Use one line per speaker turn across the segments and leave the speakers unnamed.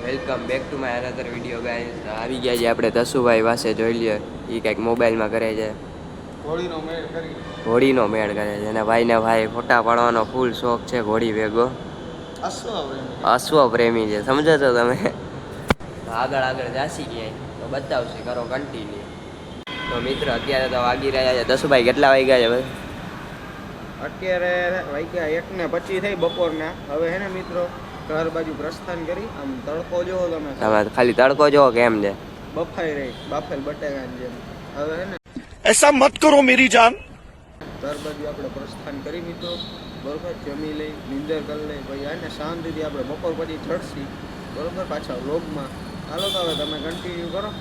Welcome back to my another video guys. આવી ગયા છે આપણે તસુભાઈ પાસે, જોઈ લ્યો એ કંઈક મોબાઈલમાં કરે છે. ઘોડીનો મેળ કરે છે અને ભાઈને ભાઈ ફોટા પાડવાનો ફૂલ શોખ છે. ઘોડી ભેગો અશ્વ પ્રેમી છે, સમજો છો તમે. આગળ આગળ જાસી ક્યાંય તો બતાવશે, કરો કન્ટિન્યુ. તો મિત્ર અત્યારે તો વાગી રહ્યા છે તસુભાઈ, કેટલા વાગ્યા છે ભાઈ?
અત્યારે વાગ્યા 1:25 થઈ બપોરના. હવે હે ને મિત્રો ઘર બાજુ પ્રસ્થાન કરી. આમ તડકો જોવો તમે
ખાલી તડકો જોવો કેમ છે,
બફાઈ રહી બાફેલ બટેકાની જેમ. હવે હે ને
ऐसा मत करो मेरी जान.
ઘર બાજુ આપણે પ્રસ્થાન કરી મિત્રો, બરોબર. જમી લઈ, નિંદર કરી લઈ, પછી આને શાંતિથી આપણે બપોર પછી ચડશી, બરોબર, પાછા વ્લોગમાં. હાલો તો હવે તમે કન્ટિન્યુ કરો.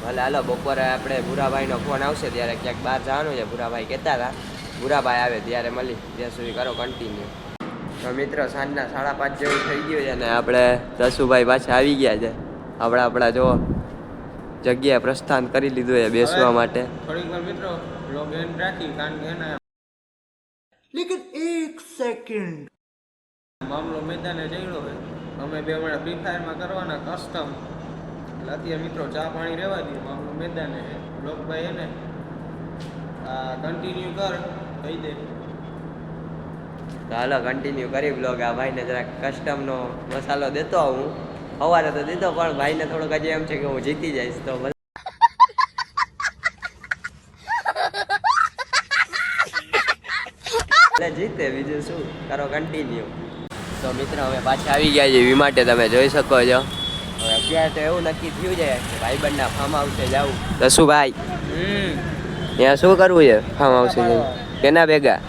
ભલે હાલો. બપોરે આપણે ભૂરાભાઈનો ફોન આવશે ત્યારે ક્યાંક બહાર જવાનું છે. ભૂરાભાઈ કહેતા હતા, ભૂરાભાઈ આવે ત્યારે મળી, ત્યાં સુધી કરો કન્ટિન્યુ. તો મિત્રો સાંજના 5:30 જેવું થઈ ગયું છે અને આપણે તસુભાઈ પાછા આવી ગયા છે. આપણા જો જગ્યાએ પ્રસ્થાન કરી લીધું છે બેસવા માટે.
થોડીક વાર મિત્રો વ્લોગ એન્ડ રાખી, કારણ કે એને
लेकिन एक सेकंड
મામલો મેદાને જઈડો હોય. અમે બે હમણાં ફ્રી ફાયરમાં કરવાના કસ્ટમ. એટલે અત્યારે મિત્રો ચા પાણી રહેવા દઈએ, મામલો મેદાને છે. લોકભાઈ એને કન્ટિન્યુ કર કહી દે.
તો હાલો કન્ટિન્યુ કરી બ્લોગ. આ ભાઈને જરાક કસ્ટમનો મસાલો દેતો હું. સવારે તો દીધો પણ ભાઈને થોડોક હજી એમ છે કે હું જીતી જઈશ તો જીતે, બીજું શું, કરો કન્ટિન્યુ. તો મિત્રો અમે પાછા આવી ગયા છીએ વી માટે, તમે જોઈ શકો છો. હવે અત્યારે તો એવું નક્કી થયું છે કે ભાઈબંધના ફાર્મ હાઉસે જવું. તો શું ભાઈ ત્યાં શું કરવું છે ફાર્મ હાઉસે જઈને? કેના ભેગા?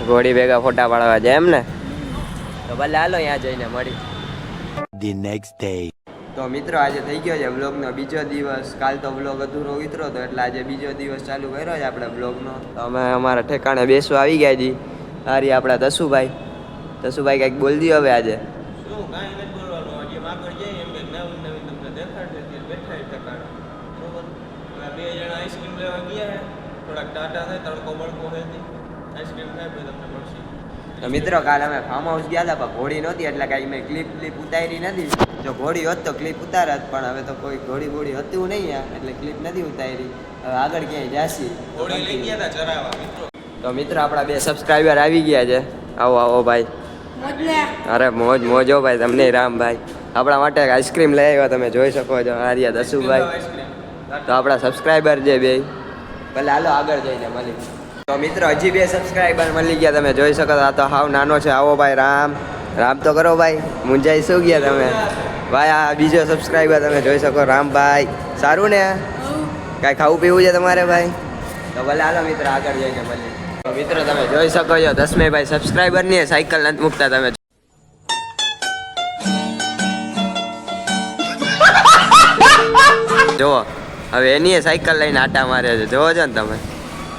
ઘોડી ભેગા ફોટા પાડવા જાય એમ ને? તો ભલે હાલો ત્યાં જઈને મળી.
The next day.
તો મિત્રો આજે થઈ ગયો છે બ્લોગનો બીજો દિવસ. કાલ તો બ્લોગ અધૂરો ઉતરો હતો એટલે આજે બીજો દિવસ ચાલુ કર્યો છે આપણે બ્લોગનો. તો અમે અમારા ઠેકાણે બેસવા આવી ગયા છીએ. સારી આપણા તસુભાઈ કંઈક બોલ દી હવે આજે.
શું કાંઈ નથી બોલવાનું. હજી આગળ જઈએ એમ કે નવી નવી તમને દેખાડશે તે બેઠા ઠેકાણે, બરોબર. બે જણા આઈસ્ક્રીમ લેવા ગયા છે, થોડાક ટાટા થાય, તડકો બળકો હોય આઈસ્ક્રીમ ખાય પછી તમને મળશે.
તો મિત્રો કાલે અમે ફાર્મ હાઉસ ગયા હતા પણ ઘોડી નહોતી એટલે કાંઈ મેં ક્લિપ ઉતારી નથી. જો ઘોડી હોત તો ક્લિપ ઉતારત, પણ હવે તો કોઈ ઘોડી હતું નહીં એટલે ક્લિપ નથી ઉતારી. હવે આગળ ક્યાંય જાસી.
ઘોડી લઈ ગયા હતા ચરાવવા મિત્રો.
તો મિત્રો આપણા 2 સબસ્ક્રાઈબર આવી ગયા છે. આવો ભાઈ. અરે મોજ હો ભાઈ, તમને રામભાઈ આપણા માટે આઈસ્ક્રીમ લઈ આવ્યા, તમે જોઈ શકો છો. આર્યા દસુભાઈ તો આપણા સબસ્ક્રાઈબર છે બે. ભલે હાલો આગળ જઈને મળી. તો મિત્રો હજી 2 સબસ્ક્રાઈબર મળી ગયા, તમે જોઈ શકો. આ તો હાવ નાનો છે. આવો ભાઈ, રામ તો કરો ભાઈ. મુંજાઈ શું ગયા તમે ભાઈ? આ બીજો સબસ્ક્રાઈબર તમે જોઈ શકો, રામભાઈ. સારું ને? કાંઈ ખાવું પીવું છે તમારે ભાઈ? તો ભલે હાલો મિત્ર આગળ જઈને મળી. તો મિત્રો તમે જોઈ શકો છો 10 ભાઈ સબસ્ક્રાઈબર ની સાયકલ નથી મૂકતા. તમે જુઓ હવે એની સાયકલ લઈને આટા મારે છે. જોવો છો ને તમે?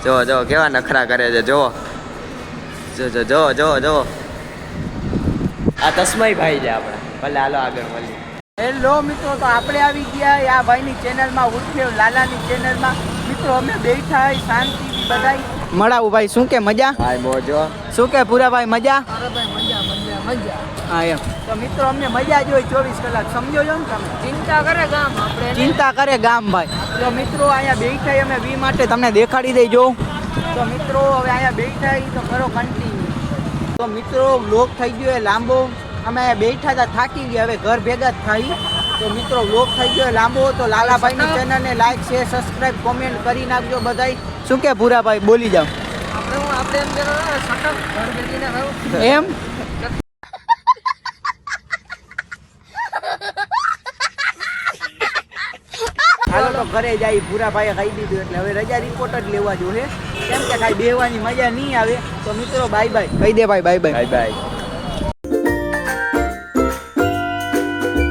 જો કેવા નખરા કરે છે. જો આ તસ્મય ભાઈ છે આપણા. ભલે હાલો આગળ મળી.
હેલો મિત્રો, તો આપણે આવી ગયા આ ભાઈની ચેનલમાં, ઉર્ફે લાલાની ચેનલમાં. મિત્રો અમે બેઠા શાંતિથી બધાય મળાવું. ભાઈ શું કે મજા?
ભાઈ મોજો.
શું કે પૂરા ભાઈ મજા? હા એમ. તો મિત્રો અમને મજા જ હોય 24 કલાક, સમજો છો ને તમે? ચિંતા કરે ગામ ભાઈ. તો મિત્રો અહીંયા બેઠા અમે વી માટે તમને દેખાડી દેજો. તો મિત્રો હવે અહીંયા બેઠા તો કરો કન્ટિન્યુ. તો મિત્રો વ્લોગ થઈ ગયો એ લાંબો. અમે બેઠા હતા, થાકી ગયા, હવે ઘર ભેગા જ થાય. તો મિત્રો વ્લોગ થઈ ગયો લાંબો. તો લાલાભાઈની ચેનલને લાઈક શેર સબસ્ક્રાઈબ કોમેન્ટ કરી નાખજો બધાય. શું કે ભૂરાભાઈ બોલી જાવ? એમ હાલો તો ઘરે જાય. ભૂરાભાઈએ કહી દીધું એટલે હવે રજા રિપોર્ટ જ લેવા જોઈએ, કેમ કે કાંઈ બેહવાની મજા નહીં આવે. તો મિત્રો બાય બાય કહી દે ભાઈ. બાય.